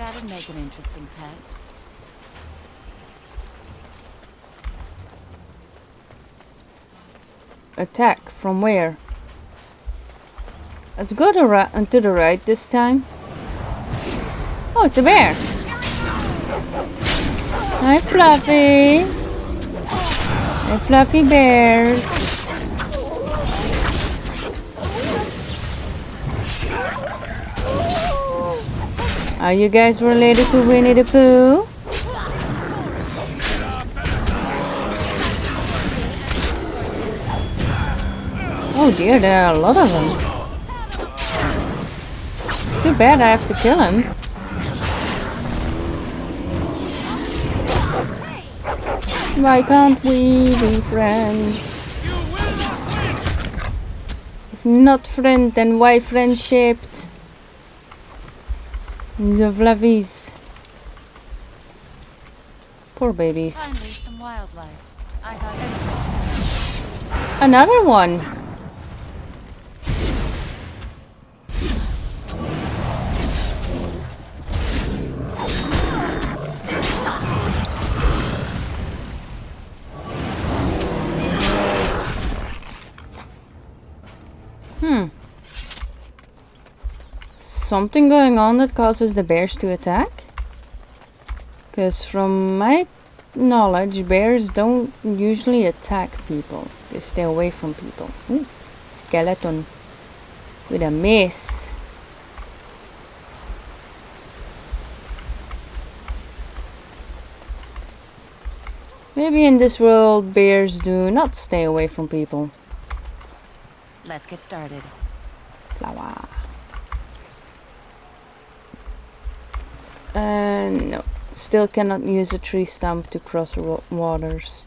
That'd make an interesting pet. Attack from where? Let's go to the right this time. Oh, it's a bear. Hi, Fluffy. Hi, Fluffy bears. Are you guys related to Winnie the Pooh? Oh dear, there are a lot of them. Too bad I have to kill him. Why can't we be friends? If not friend, then why friendship? The fluffies. Poor babies. Finally, some wildlife. I thought Another one. Something going on that causes the bears to attack? Because from my knowledge, bears don't usually attack people. They stay away from people. Ooh, skeleton with a mace. Maybe in this world, bears do not stay away from people. let's get started. Flower. No, still cannot use a tree stump to cross waters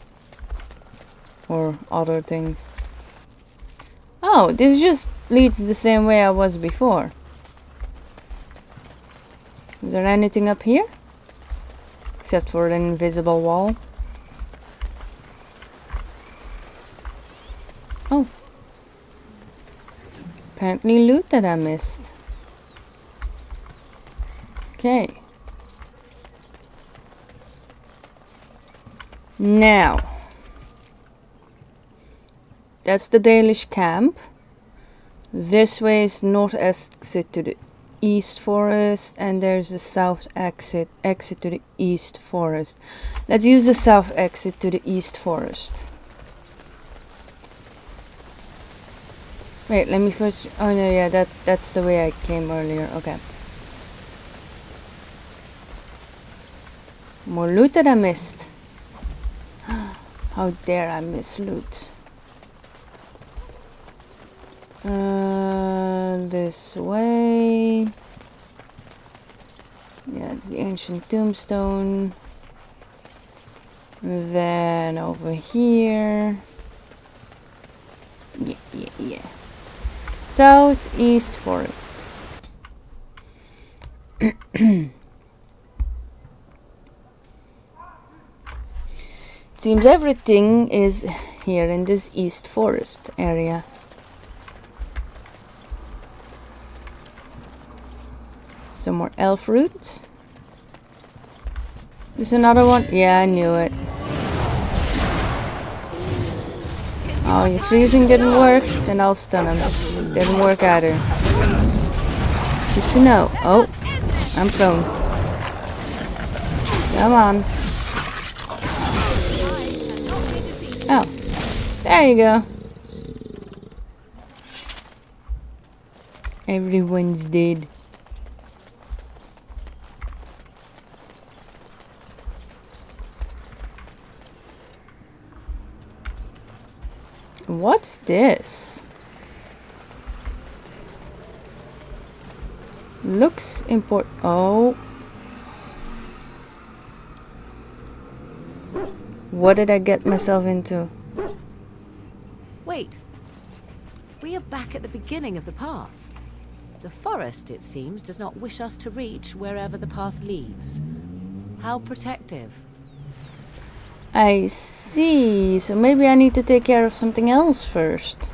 or other things. Oh, this just leads the same way I was before. Is there anything up here? Except for an invisible wall. Oh. Apparently loot that I missed. Okay. Now. That's the Dalish camp. This way is north exit to the east forest, and there's the south exit to the east forest. Let's use the south exit to the east forest. Wait, let me first. Oh no, yeah, that's the way I came earlier. Okay. More loot that I missed. How dare I miss loot? This way. Yeah, it's the ancient tombstone. Then over here. Yeah. Southeast forest. Seems everything is here in this east forest area. Some more elf roots. There's another one. Yeah, I knew it. Oh, your freezing didn't work? Then I'll stun him. Didn't work either. Good to know. Oh, I'm prone. Come on. Oh, there you go. Everyone's dead. What's this? Looks important. Oh. What did I get myself into? Wait. We are back at the beginning of the path. The forest, it seems, does not wish us to reach wherever the path leads. How protective. I see. So maybe I need to take care of something else first.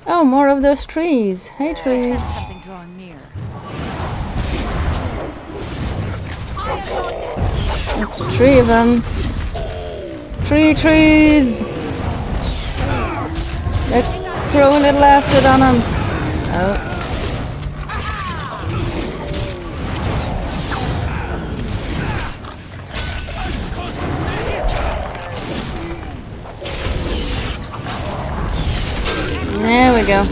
Oh, more of those trees. Hey, trees. Something drawing near. That's 3 of them. 3 trees! Let's throw a little acid on them. Oh. There we go.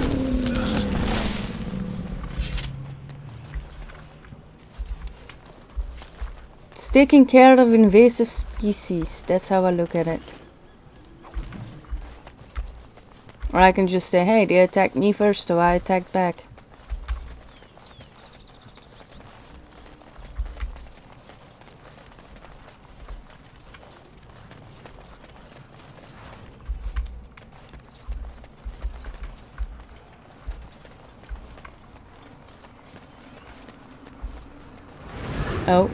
It's taking care of invasive species. That's how I look at it. Or I can just say, hey, they attacked me first, so I attacked back. Oh.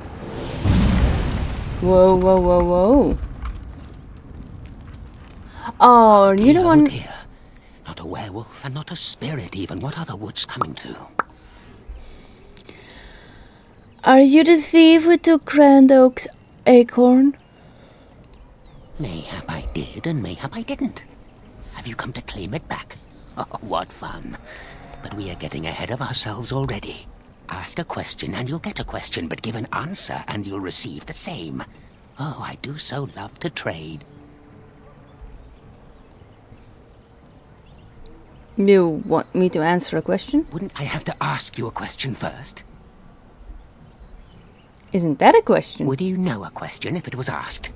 Whoa, whoa, whoa, whoa. Oh, you don't want... Dear. Not a werewolf and not a spirit even. What are the woods coming to? Are you the thief who took Grand Oak's acorn? Mayhap I did and mayhap I didn't. Have you come to claim it back? Oh, what fun. But we are getting ahead of ourselves already. Ask a question and you'll get a question, but give an answer and you'll receive the same. Oh, I do so love to trade. You want me to answer a question? Wouldn't I have to ask you a question first? Isn't that a question? Would you know a question if it was asked?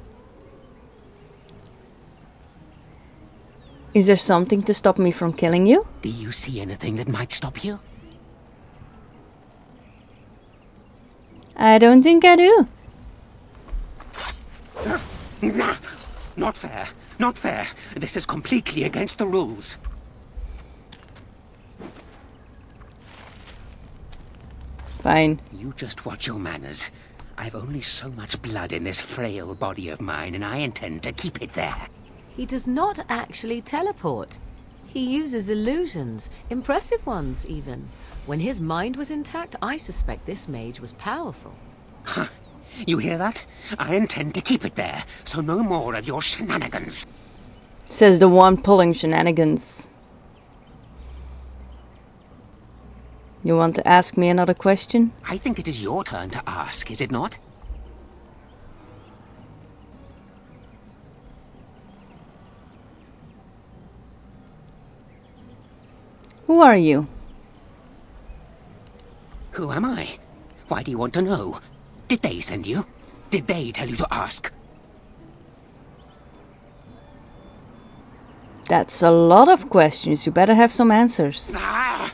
Is there something to stop me from killing you? Do you see anything that might stop you? I don't think I do. Not fair. Not fair. This is completely against the rules. Fine. You just watch your manners. I've only so much blood in this frail body of mine, and I intend to keep it there. He does not actually teleport. He uses illusions, impressive ones even. When his mind was intact, I suspect this mage was powerful. Huh. You hear that? I intend to keep it there, so no more of your shenanigans. Says the one pulling shenanigans. You want to ask me another question? I think it is your turn to ask, is it not? Who are you? Who am I? Why do you want to know? Did they send you? Did they tell you to ask? That's a lot of questions. You better have some answers. Ah!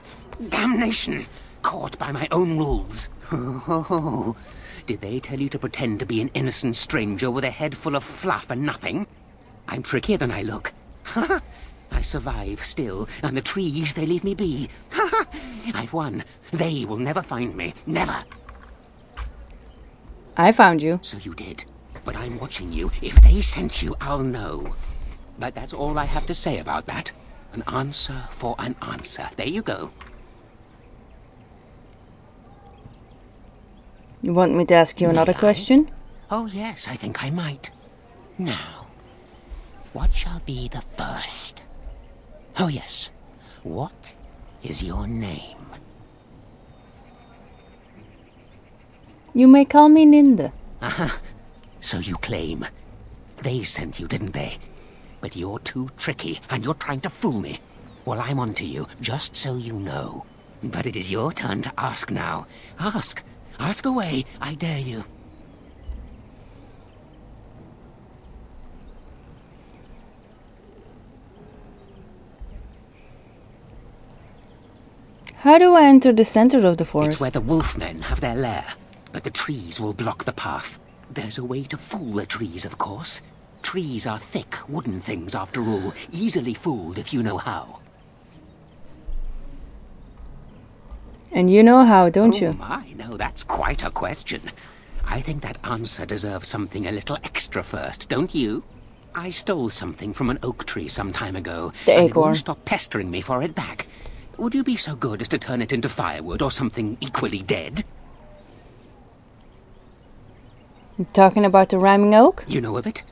Damnation! Caught by my own rules. Oh, did they tell you to pretend to be an innocent stranger with a head full of fluff and nothing? I'm trickier than I look. I survive still, and the trees, they leave me be. I've won. They will never find me. Never. I found you. So you did. But I'm watching you. If they sent you, I'll know. But that's all I have to say about that. An answer for an answer. There you go. You want me to ask you another May I? question? Oh, yes, I think I might. Now, what shall be the first? Oh, yes. What is your name? You may call me Ninda. Aha. So you claim. They sent you, didn't they? But you're too tricky, and you're trying to fool me. Well, I'm on to you, just so you know. But it is your turn to ask now. Ask. Ask away, I dare you. How do I enter the center of the forest? It's where the wolfmen have their lair, but the trees will block the path. There's a way to fool the trees, of course. Trees are thick, wooden things, after all. Easily fooled if you know how. And you know how, don't you? Oh my, no, that's quite a question. I think that answer deserves something a little extra first, don't you? I stole something from an oak tree some time ago. The and it acorn. won't stop pestering me for it back. Would you be so good as to turn it into firewood or something equally dead? You talking about the rhyming oak? You know of it?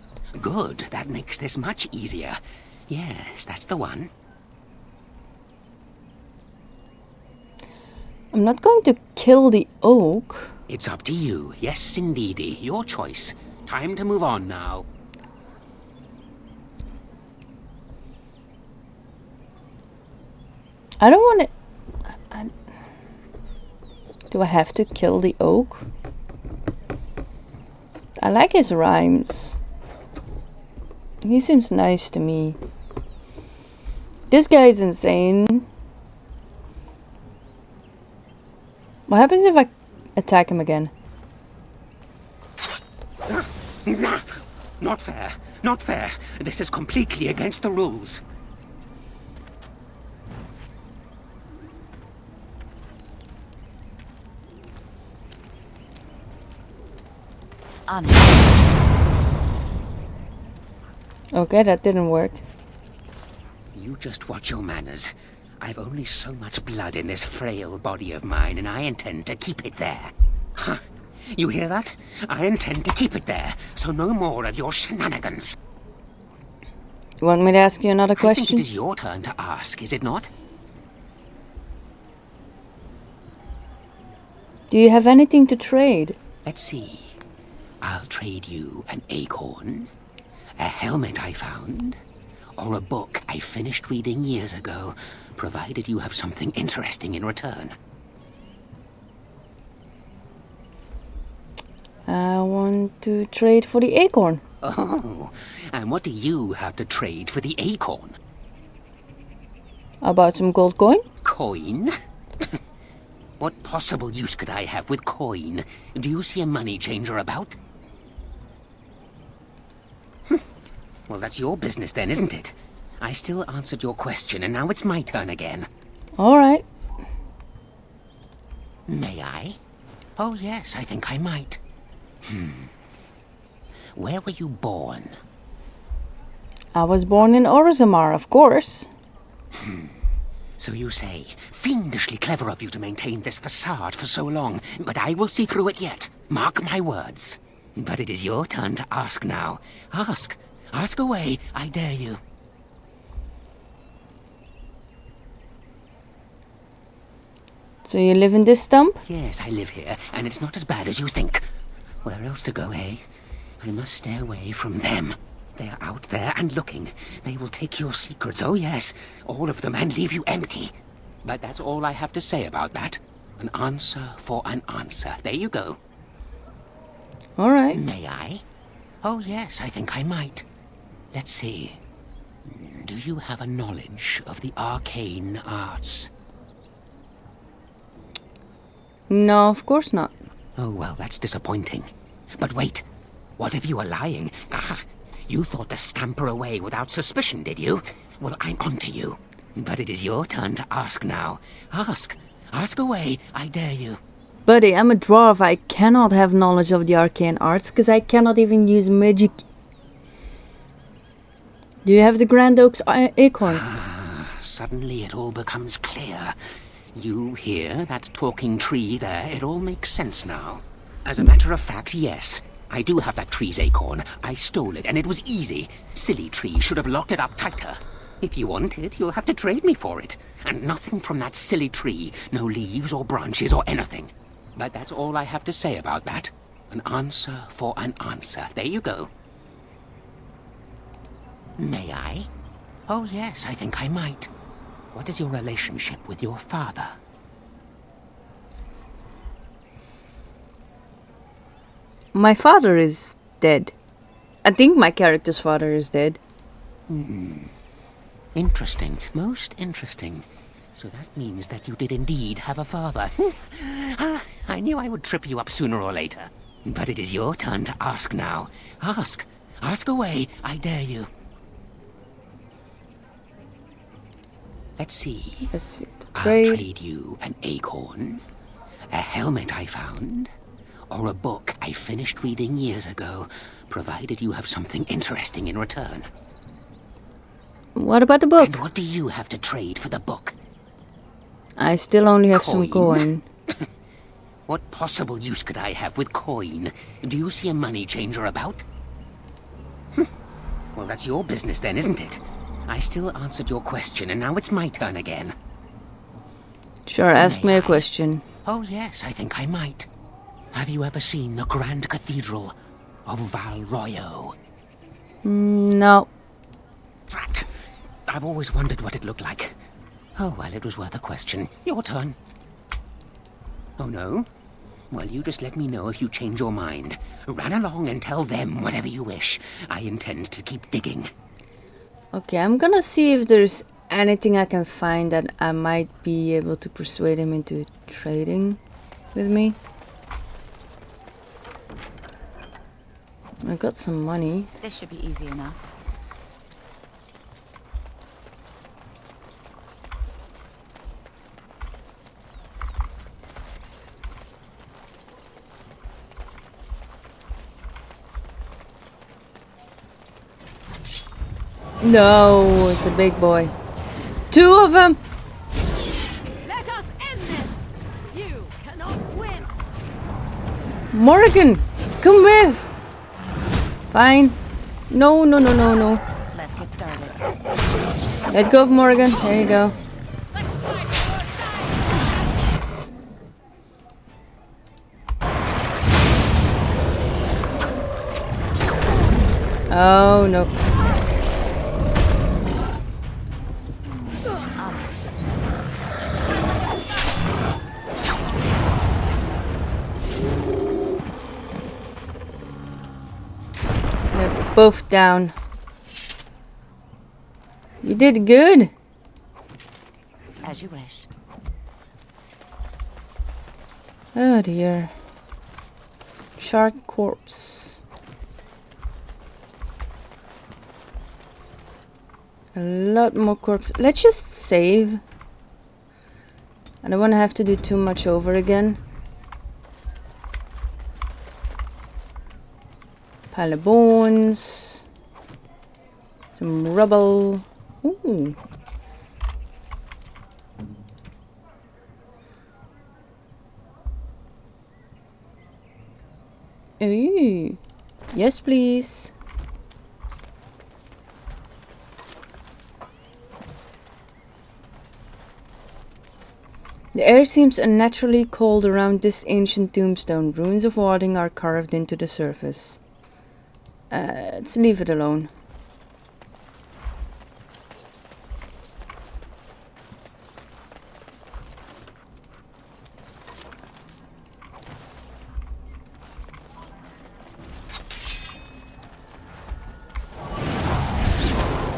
Good, that makes this much easier. Yes, that's the one. I'm not going to kill the oak. It's up to you. Yes, indeedy. Your choice. Time to move on now. I don't want to... Do I have to kill the oak? I like his rhymes. He seems nice to me. This guy is insane. What happens if I attack him again? Not fair. Not fair. This is completely against the rules. Okay, that didn't work. You just watch your manners. I've only so much blood in this frail body of mine, and I intend to keep it there. Huh. You hear that? I intend to keep it there, so no more of your shenanigans. You want me to ask you another I think question? it is your turn to ask, is it not? Do you have anything to trade? Let's see. I'll trade you an acorn, a helmet I found, or a book I finished reading years ago, provided you have something interesting in return. I want to trade for the acorn. Oh, and what do you have to trade for the acorn? About some gold coin? Coin? What possible use could I have with coin? Do you see a money changer about? Well, that's your business then, isn't it? I still answered your question, and now it's my turn again. Alright. May I? Oh, yes, I think I might. Where were you born? I was born in Orzammar, of course. So you say. Fiendishly clever of you to maintain this facade for so long, but I will see through it yet. Mark my words. But it is your turn to ask now. Ask. Ask away, I dare you. So you live in this stump? Yes, I live here, and it's not as bad as you think. Where else to go, eh? I must stay away from them. They are out there and looking. They will take your secrets, oh yes, all of them, and leave you empty. But that's all I have to say about that. An answer for an answer. There you go. Alright. May I? Oh yes, I think I might. Let's see. Do you have a knowledge of the arcane arts? No, of course not. Oh, well, that's disappointing. But wait, what if you are lying? Ah, you thought to scamper away without suspicion, did you? Well, I'm onto you. But it is your turn to ask now. Ask. Ask away, I dare you. Buddy, I'm a dwarf. I cannot have knowledge of the arcane arts because I cannot even use magic. Do you have the Grand Oak's acorn? Suddenly it all becomes clear. You hear that talking tree there? It all makes sense now. As a matter of fact, yes. I do have that tree's acorn. I stole it, and it was easy. Silly tree should have locked it up tighter. If you want it, you'll have to trade me for it. And nothing from that silly tree. No leaves or branches or anything. But that's all I have to say about that. An answer for an answer. There you go. May I? Oh, yes, I think I might. What is your relationship with your father? My father is dead. I think my character's father is dead. Interesting. Most interesting. So that means that you did indeed have a father. I knew I would trip you up sooner or later. But it is your turn to ask now. Ask. Ask away, I dare you. Let's see. Let's see. I'll Trade. trade you an acorn, a helmet I found, or a book I finished reading years ago, provided you have something interesting in return. What about the book? And what do you have to trade for the book? I still only have some Coin? coin. What possible use could I have with coin? Do you see a money changer about? Well, that's your business then, isn't it? I still answered your question, and now it's my turn again. Sure, ask May me a I? question. Oh, yes, I think I might. Have you ever seen the Grand Cathedral of Valroyo? No. Drat! I've always wondered what it looked like. Oh, well, it was worth a question. Your turn. Oh, no? Well, you just let me know if you change your mind. Run along and tell them whatever you wish. I intend to keep digging. Okay, I'm gonna see if there's anything I can find that I might be able to persuade him into trading with me. I got some money. This should be easy enough. No, it's a big boy. 2 of them! Let us end this! You cannot win! Morgan, come with! Fine. No. Let's get started. Let go of Morgan. There you go. Oh, no. They're both down. You did good. As you wish. Oh dear. Shark corpse. A lot more corpse. Let's just save. I don't want to have to do too much over again. Pile of bones. Some rubble. Ooh. Ooh. Yes, please. The air seems unnaturally cold around this ancient tombstone. Ruins of wadding are carved into the surface. Let's leave it alone.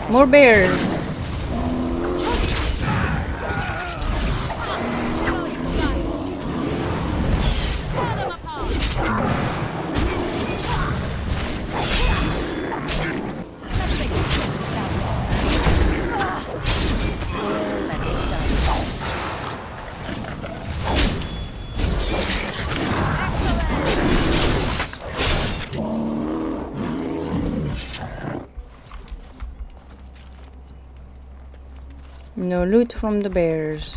More bears. No loot from the bears.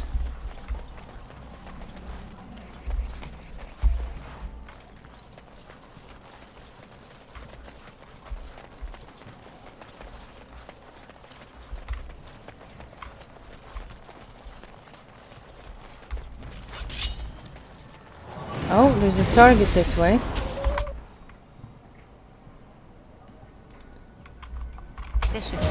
Oh, there's a target this way. This should be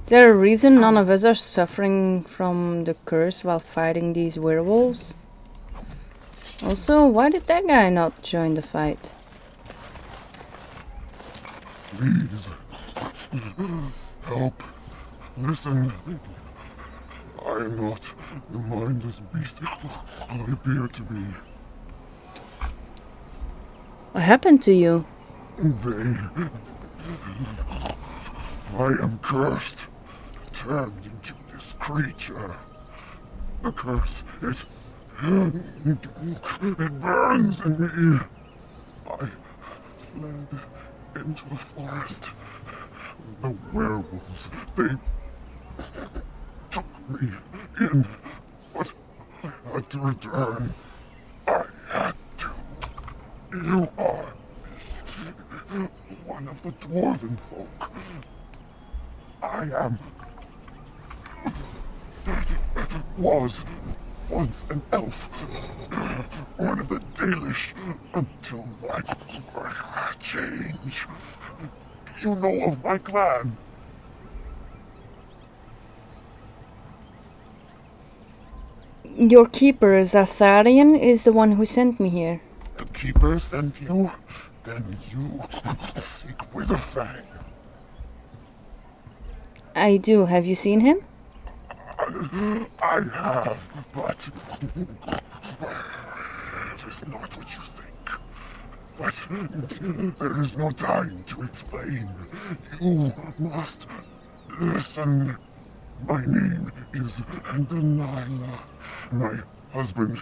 Is there a reason none of us are suffering from the curse while fighting these werewolves? Also, why did that guy not join the fight? Please, help, listen. I am not the mindless beast I appear to be. What happened to you? I am cursed, turned into this creature. The curse, it burns in me. I fled into the forest. The werewolves, they took me in, but I had to return. I had to. You are one of the dwarven folk. I am. Was once an elf. One of the Dalish until my change. Do you know of my clan? Your keeper, Zatharian, is the one who sent me here. The keeper sent you? Then you seek Witherfang. I do. Have you seen him? I have, but it is not what you think. But there is no time to explain. You must listen. My name is Nindegalathiel. My husband,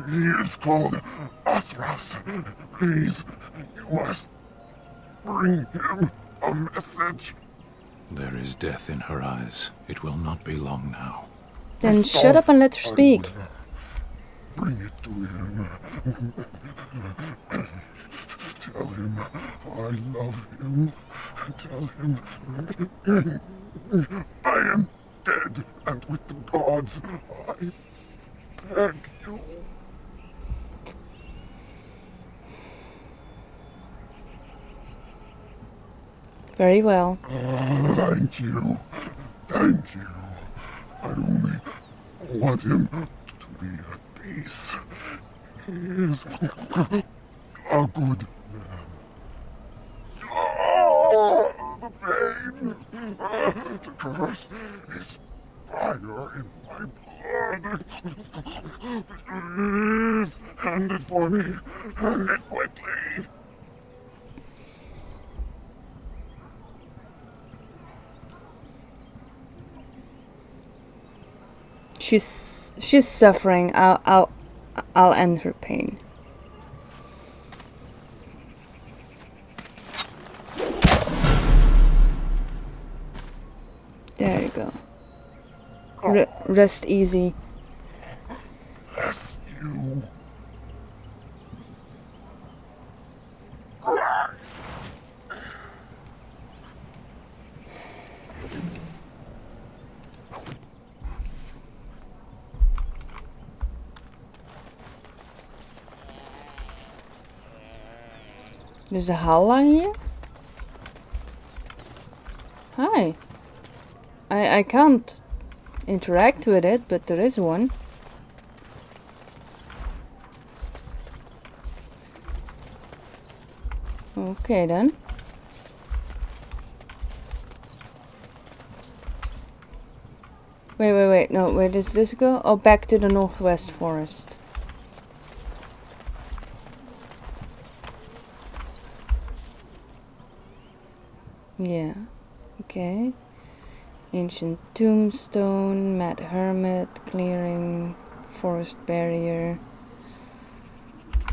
he is called Athras. Please, you must bring him a message. There is death in her eyes. It will not be long now. Then shut up and let her speak. Bring it to him. Tell him I love him. Tell him I am dead, and with the gods, I beg you. Very well. Thank you. Thank you. I only want him to be at peace. He is a good man. Oh, the pain! The curse is fire in my blood. Please, hand it for me. Hand it quickly. She's suffering. I'll end her pain. There you go. Rest easy. Bless you. There's a Hala here? Hi. I can't interact with it, but there is one. Okay then. Wait, no, where does this go? Oh, back to the northwest forest. Yeah, okay. Ancient tombstone, mad hermit, clearing, forest barrier.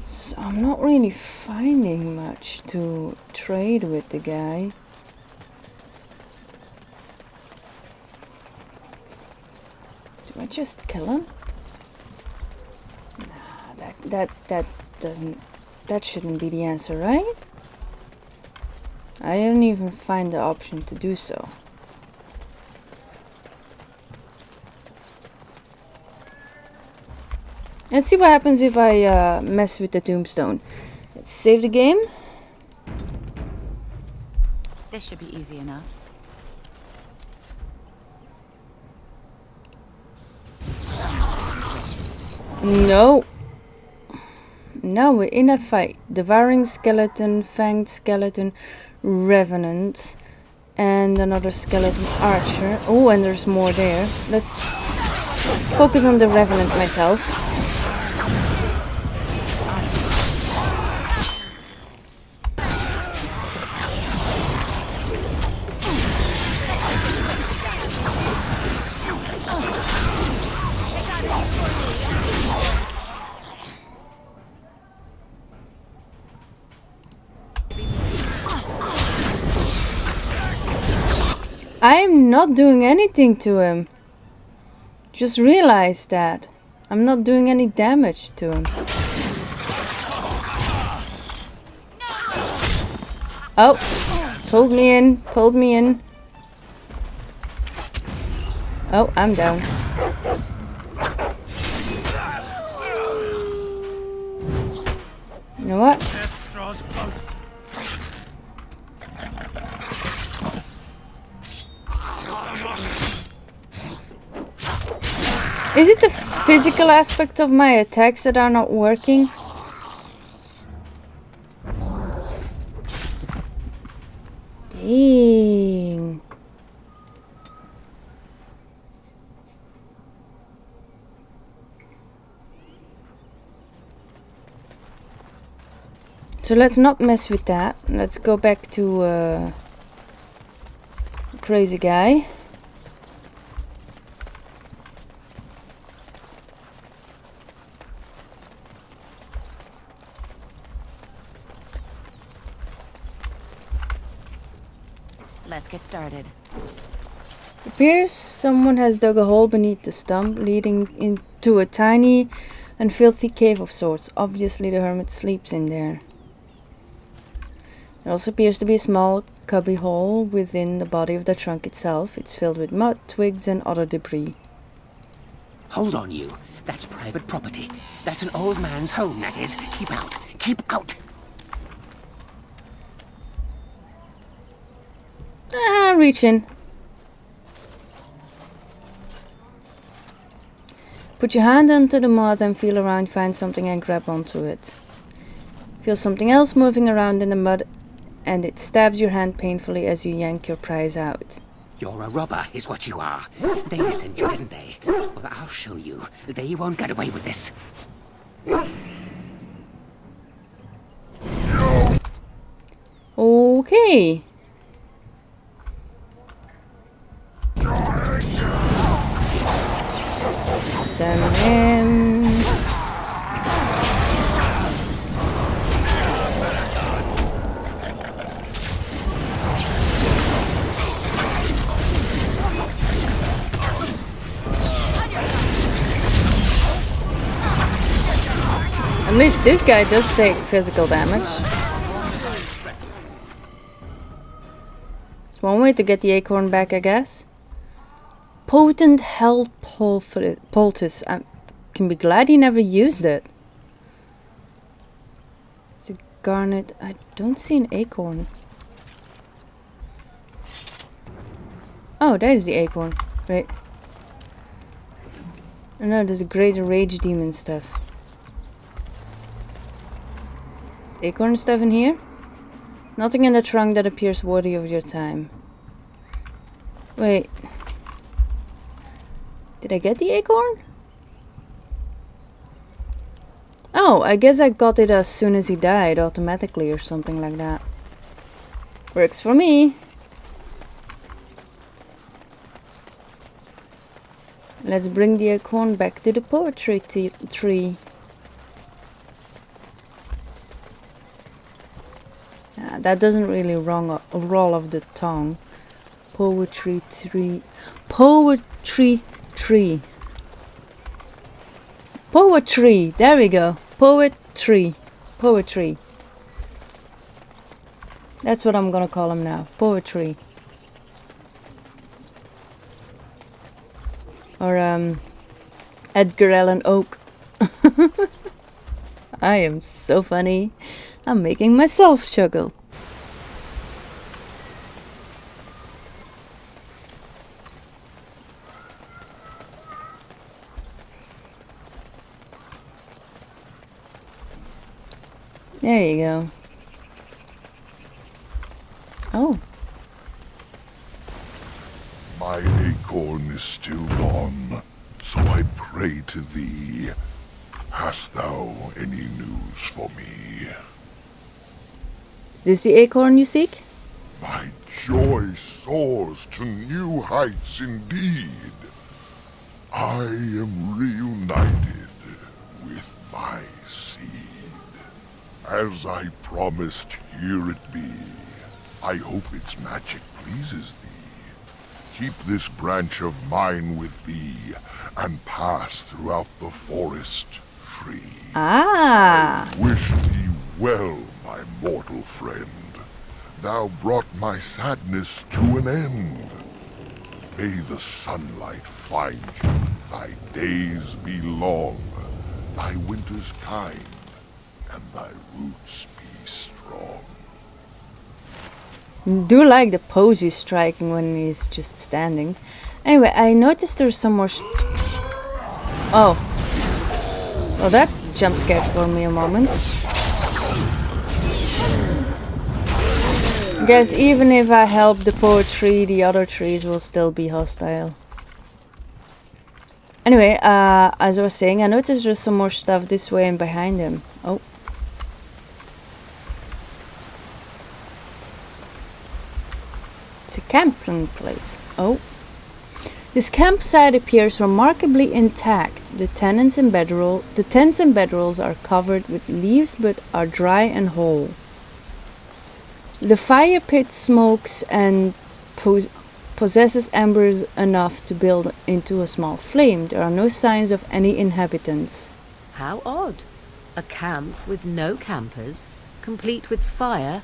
So I'm not really finding much to trade with the guy. Do I just kill him? Nah, that shouldn't be the answer, right? I didn't even find the option to do so. Let's see what happens if I mess with the tombstone. Let's save the game. This should be easy enough. No. Now we're in a fight. Devouring skeleton, fanged skeleton, revenant, and another skeleton archer. Oh, and there's more there. Let's focus on the revenant myself. I'm not doing anything to him. Just realize that. I'm not doing any damage to him. Oh, pulled me in. Oh, I'm down. You know what? Is it the physical aspect of my attacks that are not working? Dang. So let's not mess with that. Let's go back to crazy guy. Let's get started. It appears someone has dug a hole beneath the stump, leading into a tiny and filthy cave of sorts. Obviously the hermit sleeps in there. There also appears to be a small cubby hole within the body of the trunk itself. It's filled with mud, twigs and other debris. Hold on, you. That's private property. That's an old man's home, that is. Keep out. Keep out. Reach in. Put your hand under the mud and feel around, find something and grab onto it. Feel something else moving around in the mud and it stabs your hand painfully as you yank your prize out. You're a robber, is what you are. They sent you, didn't they? Well, I'll show you. They won't get away with this. Okay. Stab him. At least this guy does take physical damage. It's one way to get the acorn back, I guess. Potent hell poultice. I can be glad he never used it. It's a garnet. I don't see an acorn. Oh, there's the acorn. Wait. Oh no, there's a great rage demon stuff. Is acorn stuff in here? Nothing in the trunk that appears worthy of your time. Wait. Did I get the acorn? Oh, I guess I got it as soon as he died automatically or something like that. Works for me. Let's bring the acorn back to the poetry tree. That doesn't really roll off the tongue. Poetry tree. Poetry tree. Poetry. There we go. Poetry. Poetry. That's what I'm gonna call him now. Poetry. Or Edgar Allan Oak. I am so funny. I'm making myself chuckle. There you go. Oh. My acorn is still gone, so I pray to thee. Hast thou any news for me? Is this the acorn you seek? My joy soars to new heights indeed. I am reunited with my seed. As I promised, here it be. I hope its magic pleases thee. keep this branch of mine with thee, and pass throughout the forest free. Ah! Wish thee well, my mortal friend. Thou brought my sadness to an end. May the sunlight find you, thy days be long, thy winters kind, and thy roots be strong. Do like the pose he's striking when he's just standing. Anyway, I noticed there's some more. Oh. Well, that jump scared for me a moment. Guess even if I help the poor tree, the other trees will still be hostile. Anyway, as I was saying, I noticed there's some more stuff this way and behind him. Oh. It's a camping place. Oh. This campsite appears remarkably intact. The tents and bedrolls are covered with leaves but are dry and whole. The fire pit smokes and possesses embers enough to build into a small flame. There are no signs of any inhabitants. How odd. A camp with no campers, complete with fire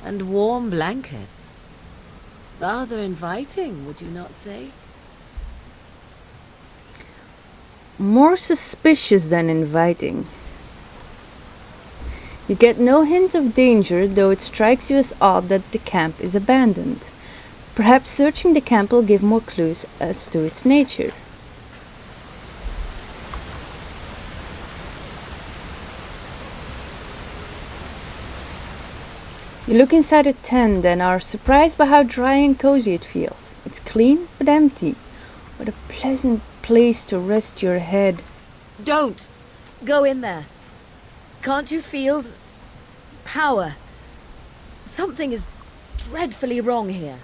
and warm blankets. Rather inviting, would you not say? More suspicious than inviting. You get no hint of danger, though it strikes you as odd that the camp is abandoned. Perhaps searching the camp will give more clues as to its nature. You look inside a tent and are surprised by how dry and cozy it feels. It's clean but empty. What a pleasant place to rest your head. Don't go in there. Can't you feel power? Something is dreadfully wrong here.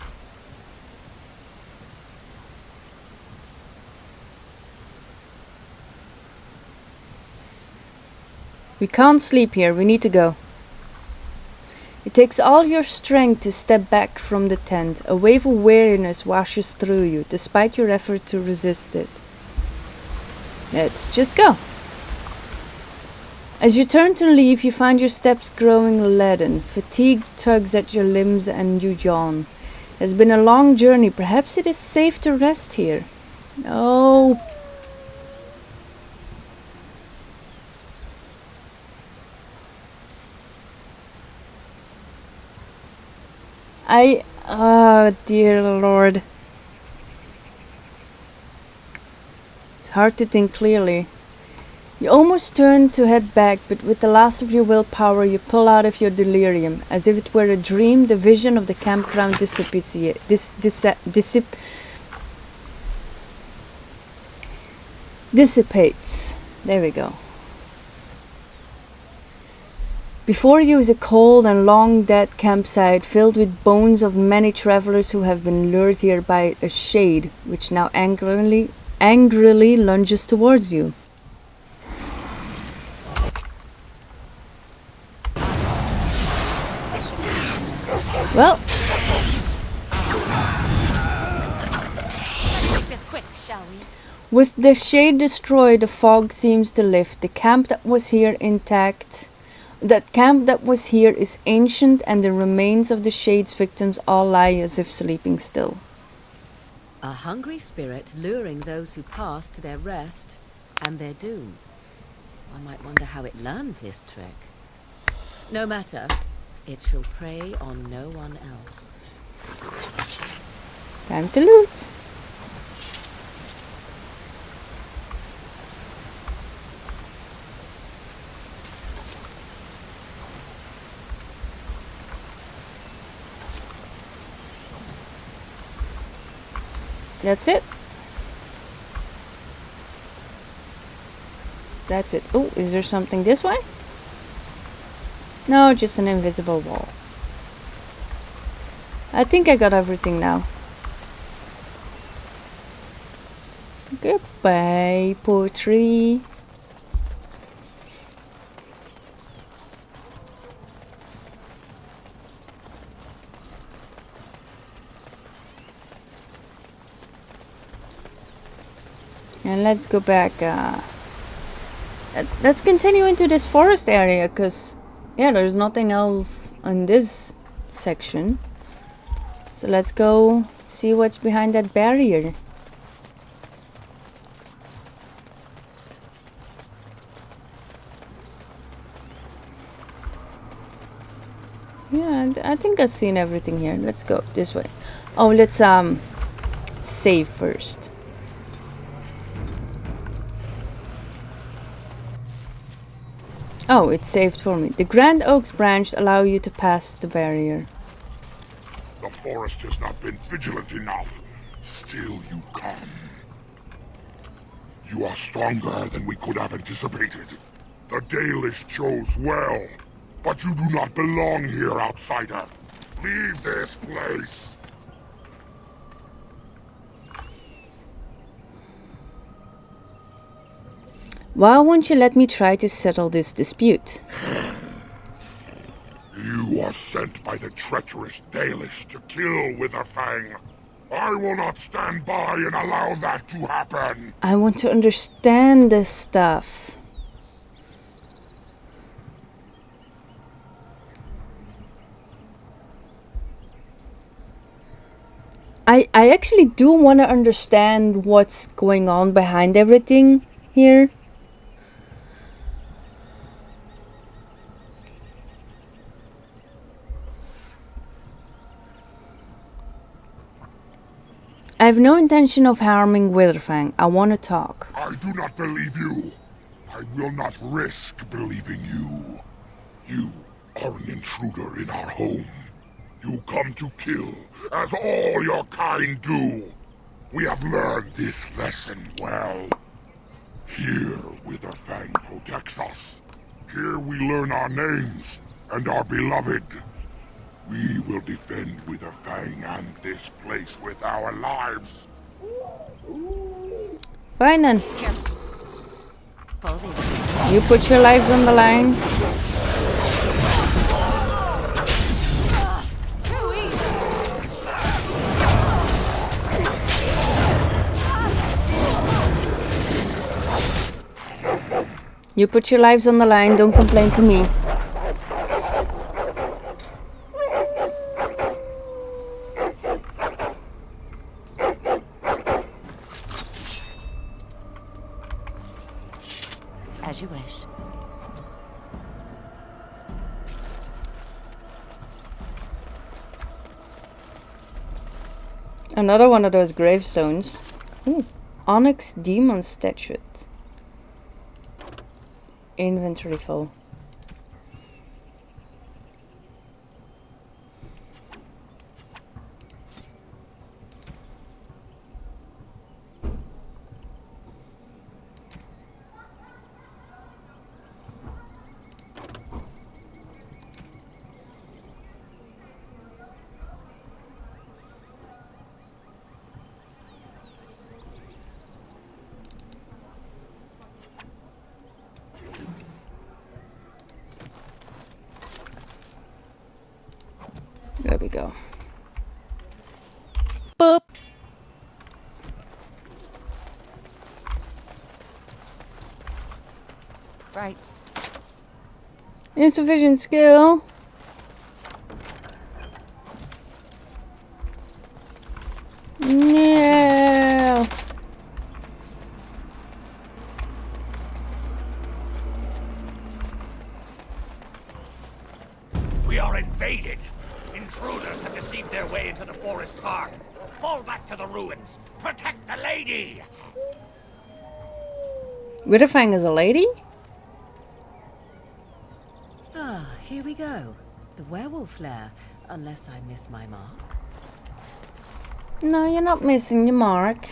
We can't sleep here, we need to go. It takes all your strength to step back from the tent. A wave of weariness washes through you, despite your effort to resist it. Let's just go. As you turn to leave, you find your steps growing leaden. Fatigue tugs at your limbs and you yawn. It has been a long journey. Perhaps it is safe to rest here. No. Oh dear Lord. It's hard to think clearly. You almost turn to head back, but with the last of your willpower you pull out of your delirium. As if it were a dream, the vision of the campground dissipates. There we go. Before you is a cold and long dead campsite filled with bones of many travelers who have been lured here by a shade, which now angrily lunges towards you. Well, Make this quick, shall we? with the shade destroyed, the fog seems to lift. The camp that was here intact. That camp that was here is ancient, and the remains of the shade's victims all lie as if sleeping still. A hungry spirit luring those who pass to their rest and their doom. I might wonder how it learned this trick. No matter, it shall prey on no one else. Time to loot. That's it. That's it. Oh, is there something this way? No, just an invisible wall. I think I got everything now. Goodbye, poetry. And let's go back. Let's continue into this forest area, because yeah, there's nothing else on this section. So let's go see what's behind that barrier. Yeah, I think I've seen everything here. Let's go this way. Oh, let's save first. Oh, it saved for me. The Grand Oaks branch allow you to pass the barrier. The forest has not been vigilant enough. Still you come. You are stronger than we could have anticipated. The Dalish chose well. But you do not belong here, outsider. Leave this place. Why won't you let me try to settle this dispute? You are sent by the treacherous Dalish to kill Witherfang. I will not stand by and allow that to happen. I want to understand this stuff. I actually do want to understand what's going on behind everything here. I have no intention of harming Witherfang. I want to talk. I do not believe you. I will not risk believing you. You are an intruder in our home. You come to kill, as all your kind do. We have learned this lesson well. Here, Witherfang protects us. Here we learn our names and our beloved. We will defend Witherfang and this place with our lives. Fine then. Pull these. You put your lives on the line. Too easy. You put your lives on the line. Don't complain to me. As you wish. Another one of those gravestones. Ooh. Onyx Demon Statuette. Inventory full. There we go. Boop. Right. Insufficient skill. No. We are invaded. Intruders have deceived their way into the forest's heart. Fall back to the ruins. Protect the lady! Witherfang is a lady? Ah, here we go. The werewolf lair, unless I miss my mark. No, you're not missing your mark.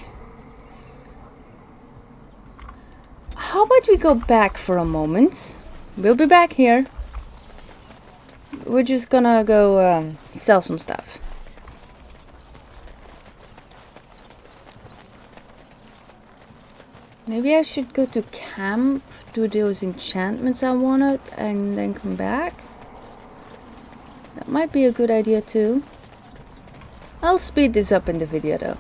How about we go back for a moment? We'll be back here. We're just gonna go sell some stuff. Maybe I should go to camp, do those enchantments I wanted, and then come back. That might be a good idea too. I'll speed this up in the video though.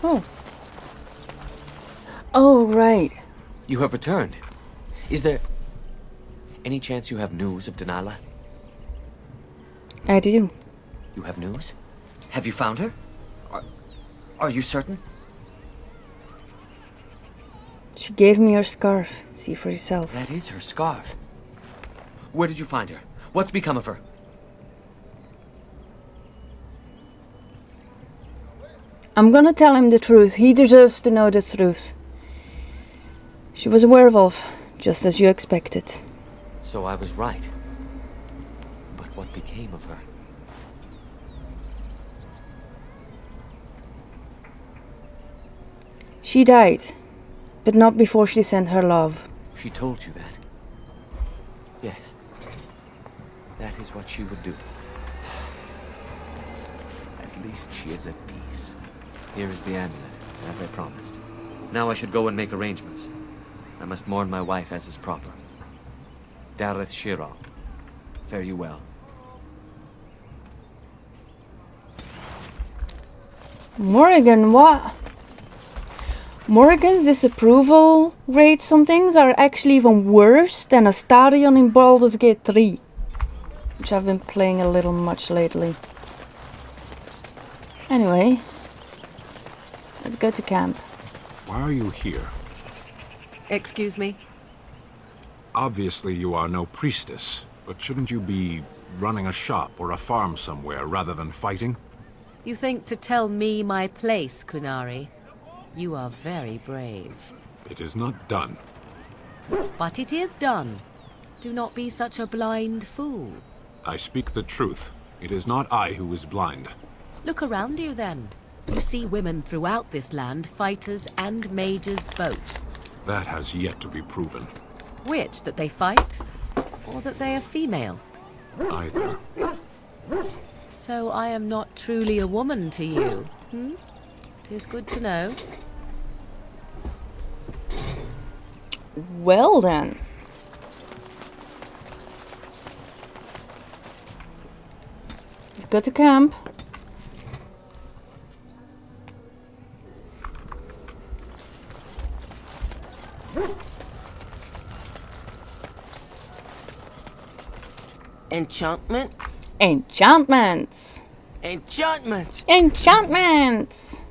Oh. Oh, right. You have returned. Is there any chance you have news of Denala? I do. You have news? Have you found her? Are you certain? She gave me her scarf. See for yourself. That is her scarf. Where did you find her? What's become of her? I'm gonna tell him the truth. He deserves to know the truth. She was a werewolf, just as you expected. So I was right. But what became of her? She died, but not before she sent her love. She told you that? Yes. That is what she would do. At least she is at peace. Here is the amulet, as I promised. Now I should go and make arrangements. I must mourn my wife as is proper. Dareth Shira, fare you well. Morrigan, what? Morrigan's disapproval rates on things are actually even worse than Astarion in Baldur's Gate 3, which I've been playing a little much lately. Anyway, let's go to camp. Why are you here? Excuse me? Obviously you are no priestess, but shouldn't you be running a shop or a farm somewhere rather than fighting? You think to tell me my place, Kunari? You are very brave. It is not done. But it is done. Do not be such a blind fool. I speak the truth. It is not I who is blind. Look around you then. You see women throughout this land, fighters and mages both. That has yet to be proven. Which, that they fight, or that they are female? Either. So I am not truly a woman to you, hmm? 'Tis good to know. Well then. Let's go to camp. Enchantment? Enchantments! Enchantment! Enchantments!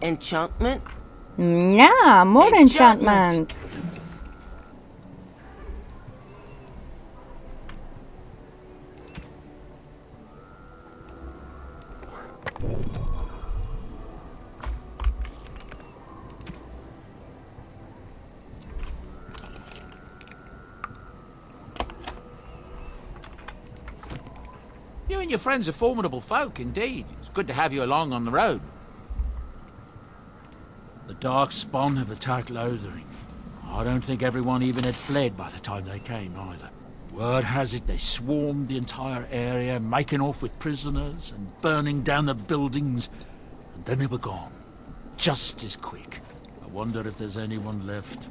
Enchantment? Yeah, more enchantment. You and your friends are formidable folk, indeed. It's good to have you along on the road. The Dark Spawn have attacked Lothering. I don't think everyone even had fled by the time they came, either. Word has it they swarmed the entire area, making off with prisoners and burning down the buildings. And then they were gone. Just as quick. I wonder if there's anyone left.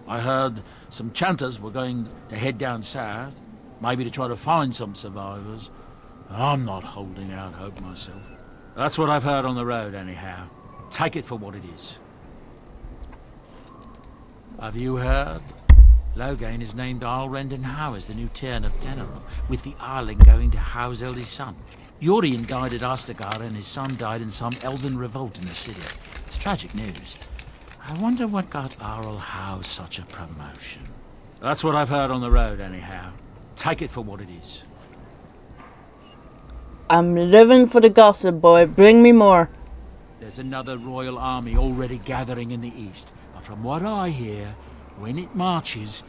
I heard some chanters were going to head down south, maybe to try to find some survivors. I'm not holding out hope myself. That's what I've heard on the road, anyhow. Take it for what it is. Have you heard? Logain has named Alrend Howe as the new Tyrn of Teneral, with the Arling going to Howe's eldest son. Yorian died at Ostagar and his son died in some elven revolt in the city. It's tragic news. I wonder what got Arl Howe such a promotion. That's what I've heard on the road, anyhow. Take it for what it is. I'm living for the gossip, boy. Bring me more. There's another royal army already gathering in the east. But from what I hear, when it marches,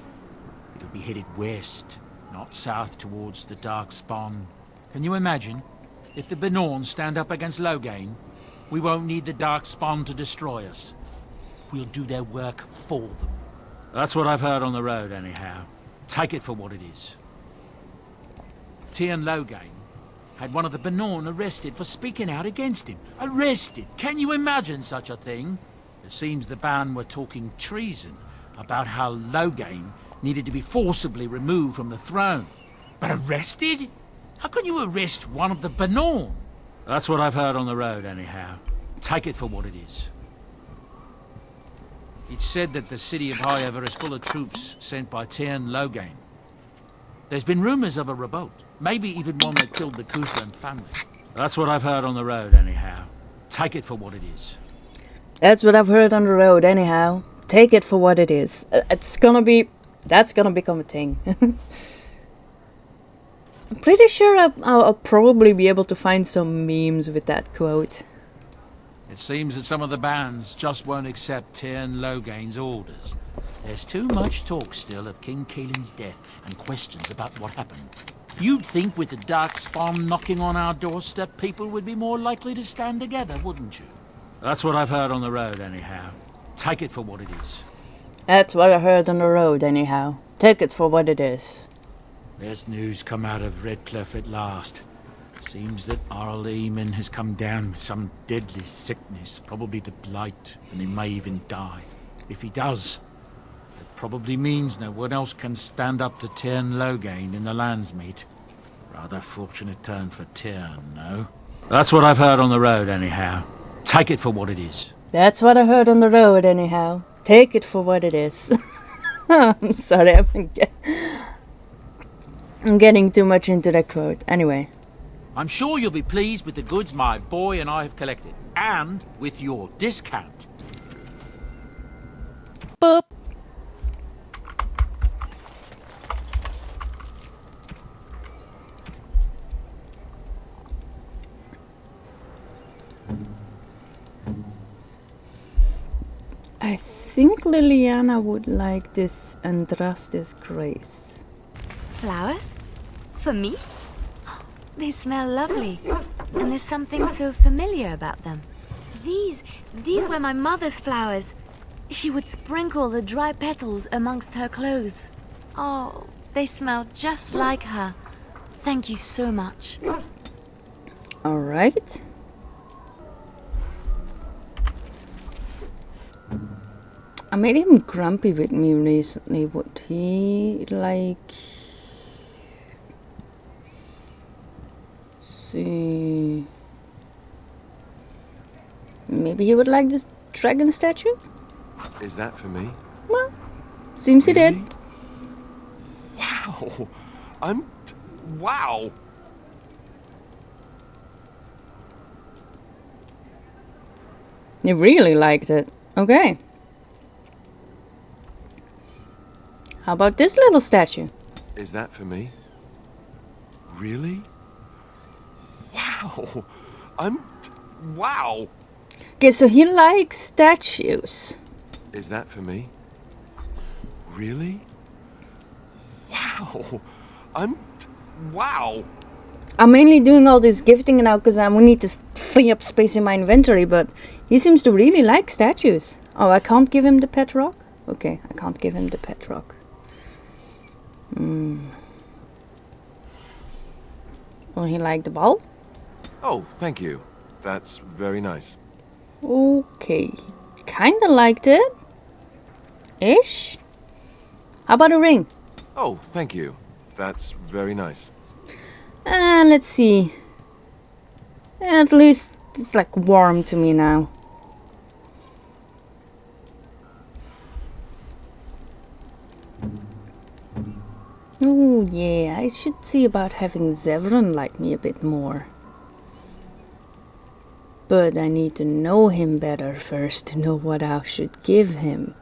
it'll be headed west, not south towards the Dark Spawn. Can you imagine? If the Benorn stand up against Logain, we won't need the Dark Spawn to destroy us. We'll do their work for them. That's what I've heard on the road, anyhow. Take it for what it is. Tyrn Logain had one of the Benorn arrested for speaking out against him. Arrested! Can you imagine such a thing? It seems the band were talking treason about how Logain needed to be forcibly removed from the throne. But arrested? How can you arrest one of the Benorn? That's what I've heard on the road, anyhow. Take it for what it is. It's said that the city of Highever is full of troops sent by Tyrn Logain. There's been rumors of a revolt. Maybe even one that killed the Cousland family. That's what I've heard on the road, anyhow. Take it for what it is. That's what I've heard on the road, anyhow. Take it for what it is. That's gonna become a thing. I'm pretty sure I'll probably be able to find some memes with that quote. It seems that some of the bands just won't accept Tyrn Logain's orders. There's too much talk still of King Keelan's death and questions about what happened. You'd think with the Darkspawn knocking on our doorstep, people would be more likely to stand together, wouldn't you? That's what I've heard on the road, anyhow. Take it for what it is. That's what I heard on the road, anyhow. Take it for what it is. There's news come out of Redcliffe at last. Seems that Arl Eamon has come down with some deadly sickness, probably the blight, and he may even die. If he does, it probably means no one else can stand up to Tyrn Logain in the Landsmeet. Rather fortunate turn for Tyrn, no? That's what I've heard on the road, anyhow. Take it for what it is. That's what I heard on the road, anyhow. Take it for what it is. I'm sorry, I'm getting too much into that quote. Anyway. I'm sure you'll be pleased with the goods my boy and I have collected. And with your discount. Boop. I think Liliana would like this Andrastis Grace. Flowers? For me? They smell lovely, and there's something so familiar about them. These were my mother's flowers. She would sprinkle the dry petals amongst her clothes. Oh, they smell just like her. Thank you so much. All right. I made him grumpy with me recently. Would he like... see... maybe he would like this dragon statue? Is that for me? Well, seems he did. Wow! Wow! He really liked it. Okay. How about this little statue? Is that for me? Really? Wow! Wow! Okay, so he likes statues. Is that for me? Really? Wow! Wow! I'm mainly doing all this gifting now because I need to free up space in my inventory, but he seems to really like statues. Oh, I can't give him the pet rock? Okay, I can't give him the pet rock. Will he like the ball? Oh, thank you. That's very nice. Okay, kinda liked it. Ish. How about a ring? Oh, thank you. That's very nice. And let's see. At least it's like warm to me now. Oh yeah, I should see about having Zevran like me a bit more. But I need to know him better first to know what I should give him.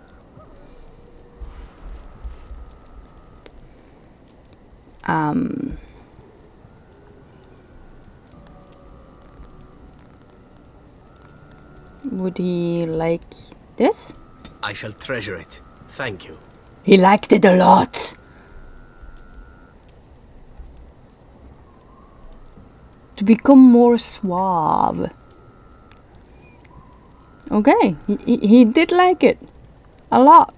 Would he like this? I shall treasure it. Thank you. He liked it a lot. To become more suave. Okay, he did like it. A lot.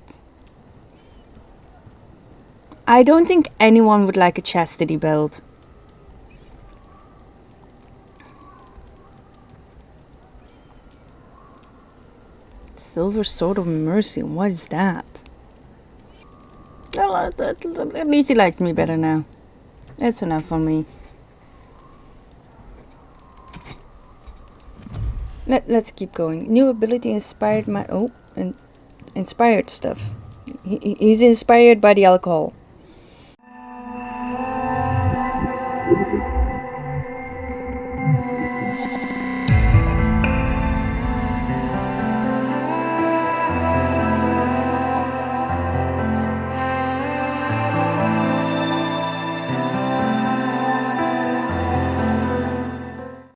I don't think anyone would like a chastity belt. Silver Sword of Mercy, what is that? Well, at least he likes me better now. That's enough for me. Let's keep going. New ability inspired my... Oh, and inspired stuff. He's inspired by the alcohol.